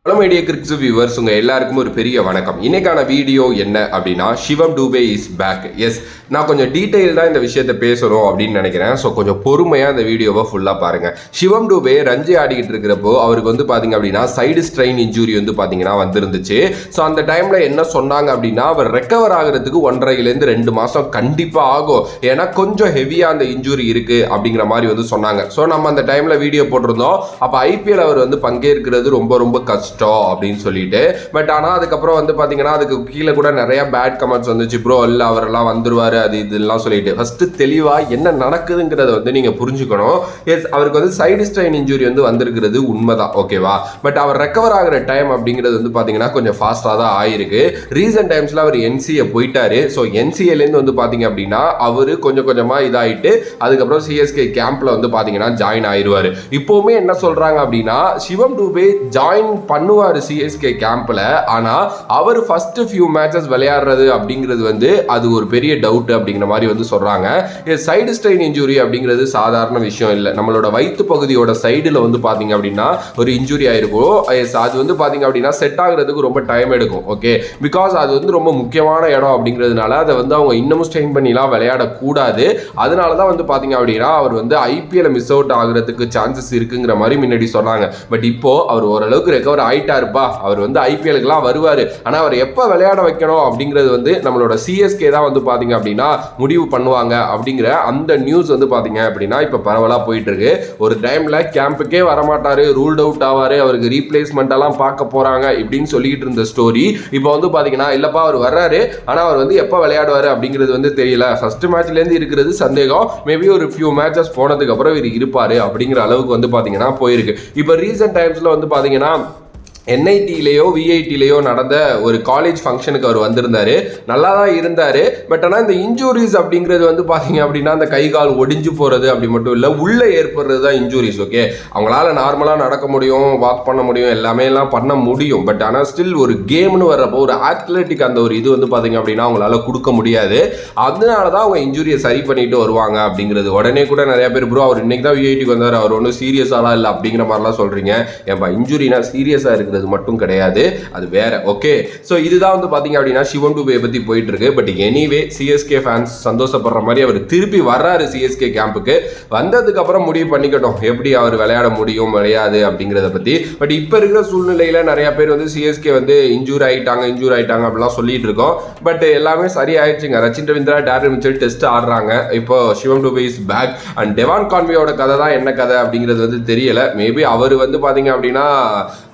Hello my dear கிரிக்ஸ் viewers, உங்கள் எல்லாருக்கும் ஒரு பெரிய வணக்கம். இன்னைக்கான வீடியோ என்ன அப்படின்னா, சிவம் டூபே இஸ் பேக். எஸ், நான் கொஞ்சம் டீட்டெயில்டாக இந்த விஷயத்தை பேசணும் அப்படின்னு நினைக்கிறேன். ஸோ கொஞ்சம் பொறுமையாக இந்த வீடியோவை ஃபுல்லாக பாருங்கள். சிவம் டூபே ரஞ்சி ஆடிக்கிட்டு இருக்கிறப்போ அவருக்கு வந்து பார்த்தீங்க அப்படின்னா சைடு ஸ்ட்ரெயின் இன்ஜுரி வந்து பார்த்தீங்கன்னா வந்துருந்துச்சு. ஸோ அந்த டைமில் என்ன சொன்னாங்க அப்படின்னா, அவர் ரெக்கவர் ஆகிறதுக்கு 1.5 to 2 மாதம் கண்டிப்பாக ஆகும், ஏன்னா கொஞ்சம் ஹெவியாக அந்த இன்ஜுரி இருக்குது அப்படிங்கிற மாதிரி வந்து சொன்னாங்க. ஸோ நம்ம அந்த டைமில் வீடியோ போட்டிருந்தோம். அப்போ ஐபிஎல் அவர் வந்து பங்கேற்கிறது ரொம்ப கஷ்டம் அப்படின்னு சொல்லிட்டு. பட் ஆனால் அதுக்கப்புறம் வந்து பார்த்தீங்கன்னா அதுக்கு கீழே கூட நிறைய பேட் கமெண்ட்ஸ் வந்துச்சு. ப்ரோ இல்லை, அவரெல்லாம் வந்துருவாரு அது இதெல்லாம் சொல்லிட்டு. ஃபர்ஸ்ட் தெளிவாக என்ன நடக்குதுங்கிறத வந்து நீங்கள் புரிஞ்சுக்கணும். எஸ், அவருக்கு வந்து சைடு ஸ்ட்ரெயின் இன்ஜுரி வந்து வந்திருக்கிறது உண்மைதான், ஓகேவா. பட் அவர் ரெக்கவர் ஆகிற டைம் அப்படிங்கிறது வந்து பார்த்தீங்கன்னா கொஞ்சம் ஃபாஸ்ட்டாக தான் ஆயிருக்கு. ரீசன்ட் டைம்ஸில் அவர் என்சிஏ போயிட்டாரு. ஸோ என்சிஏலேருந்து வந்து பார்த்தீங்க அப்படின்னா அவர் கொஞ்சம் கொஞ்சமாக இதாகிட்டு அதுக்கப்புறம் சிஎஸ்கே கேம்பில் வந்து பார்த்தீங்கன்னா ஜாயின் ஆயிடுவார். இப்போவுமே என்ன சொல்கிறாங்க அப்படின்னா, சிவம் டூபே ஜாயின் பண்ணுவார் சிஎஸ்கே கேம்பில். ஆனால் அவர் ஃபர்ஸ்ட் ஃபியூ மேட்சஸ் விளையாடுறது அப்படிங்கிறது வந்து அது ஒரு பெரிய டவுட் அப்படிங்கிற மாதிரி வந்து சொல்கிறாங்க. சைடு ஸ்ட்ரெயின் இன்ஜுரி அப்படிங்கிறது சாதாரண விஷயம் இல்லை. நம்மளோட வயிற்று பகுதியோட சைடில் வந்து பார்த்தீங்க அப்படின்னா ஒரு இன்ஜுரி ஆயிருக்கும். அது வந்து பார்த்தீங்க அப்படின்னா செட் ஆகுறதுக்கு ரொம்ப டைம் எடுக்கும். ஓகே, பிகாஸ் அது வந்து ரொம்ப முக்கியமான இடம் அப்படிங்கிறதுனால அதை வந்து அவங்க இன்னமும் ஸ்ட்ரெயின் பண்ணிலாம் விளையாடக்கூடாது. அதனால தான் வந்து பார்த்தீங்க அப்படின்னா அவர் வந்து ஐபிஎல் மிஸ் அவுட் ஆகுறதுக்கு சான்சஸ் இருக்குங்கிற மாதிரி முன்னாடி சொன்னாங்க. பட் இப்போ அவர் ஓரளவுக்கு ரெக்கவர் ஆயிட்டாருப்பா, அவர் வந்து ஐபிஎலுக்குலாம் வருவார். ஆனால் அவர் எப்போ விளையாட வைக்கணும் அப்படிங்கிறது வந்து நம்மளோட சிஎஸ்கே தான் வந்து பார்த்தீங்க அப்படின்னா முடிவு பண்ணுவாங்க அப்படிங்கிற அந்த நியூஸ் வந்து பார்த்தீங்க அப்படின்னா இப்போ பரவலாக போயிட்டு இருக்கு. ஒரு டைமில் கேம்புக்கே வரமாட்டார், ரூல்ட் அவுட் ஆவார், அவருக்கு ரீப்ளேஸ்மெண்ட் எல்லாம் பார்க்க போகிறாங்க இப்படின்னு சொல்லிக்கிட்டு இருந்த ஸ்டோரி இப்போ வந்து பார்த்தீங்கன்னா இல்லைப்பா அவர் வர்றாரு, ஆனால் அவர் வந்து எப்போ விளையாடுவார் அப்படிங்கிறது வந்து தெரியல. ஃபர்ஸ்ட் மேட்ச்லேருந்து இருக்கிறது சந்தேகம். மேபி ஒரு ஃபியூ மேட்சஸ் போனதுக்கு அப்புறம் இவர் இருப்பார் அப்படிங்கிற அளவுக்கு வந்து பார்த்தீங்கன்னா போயிருக்கு. இப்போ ரீசெண்ட் டைம்ஸில் வந்து பார்த்தீங்கன்னா என்ஐடிலேயோ விஐடிலேயோ நடந்த ஒரு காலேஜ் ஃபங்க்ஷனுக்கு அவர் வந்திருந்தார். நல்லா தான் இருந்தார். பட் ஆனால் இந்த இன்ஜூரிஸ் அப்படிங்கிறது வந்து பார்த்தீங்க அப்படின்னா அந்த கை கால் ஒடிஞ்சு போகிறது அப்படி மட்டும் இல்லை, உள்ளே ஏற்படுறது தான் இன்ஜூரிஸ். ஓகே, அவங்களால நார்மலாக நடக்க முடியும், வாக் பண்ண முடியும், எல்லாமே எல்லாம் பண்ண முடியும். பட் ஆனால் ஸ்டில் ஒரு கேம்னு வர்றப்போ ஒரு அத்லெட்டிக் அந்த ஒரு இது வந்து பார்த்தீங்க அப்படின்னா அவங்களால கொடுக்க முடியாது. அதனால தான் அவங்க இன்ஜூரியை சரி பண்ணிட்டு வருவாங்க அப்படிங்கிறது. உடனே கூட நிறைய பேர் ப்ரோ அவர் இன்னைக்கு தான் விஐடிக்கு வந்தார், அவர் ஒன்றும் சீரியஸாலாம் இல்லை அப்படிங்கிற மாதிரிலாம் சொல்கிறீங்க. ஏன்பா, இன்ஜூரினா சீரியஸாக இருக்குது மட்டும் கிடையாது, அது வேற. ஓகே, சோ இதுதான் வந்து பாத்தீங்க அப்படின்னா சிவம் டூபே பத்தி போயிட்டு இருக்கு. பட் எனிவே சிஎஸ்கே ஃபேன்ஸ் சந்தோஷப்படுற மாதிரி அவர் திருப்பி வர்றாரு சிஎஸ்கே கேம்புக்கு. வந்ததுக்கு அப்புறம் முடிவு பண்ணிக்கட்டும் எப்படி அவர் விளையாட முடியும் விளையாது அப்படிங்கிறத பத்தி. பட் இப்ப இருக்கிற சூழ்நிலையில நிறைய பேர் வந்து சிஎஸ்கே வந்து இன்ஜூர் ஆயிட்டாங்க அப்படிலாம் சொல்லிட்டு இருக்கோம். பட் எல்லாமே சரி ஆயிடுச்சுங்க. Rachin Ravindra, Daryl Mitchell test ஆடுறாங்க. இப்போ Shivam Dube is back. And Devon கான்வேயோட கதை தான் என்ன கதை அப்படிங்கிறது வந்து தெரியல. மேபி அவர் வந்து பாத்தீங்க அப்படின்னா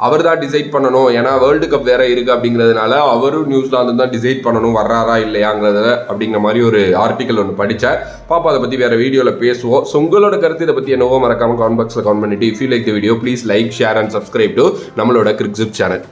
அவர் தான் டிசைட் பண்ணணும், ஏன்னா வேர்ல்டு கப் வேற இருக்கு அப்படிங்கிறதுனால அவரும் நியூசிலாந்து தான் டிசைட் பண்ணணும் வர்றாரா இல்லையாங்கிறத அப்படிங்கிற மாதிரி ஒரு ஆர்டிக்கல் ஒன்று படித்தேன். பாப்பா அதை பற்றி வேற வீடியோவில் பேசுவோம். ஸோ உங்களோட கருத்து இதை பற்றி என்னவோ மறக்காம கமெண்ட் பாக்ஸில் கமெண்ட் பண்ணிட்டு, if you like the video please like, share and subscribe to நம்மளோட கிரிக்ஸிப் சேனல்.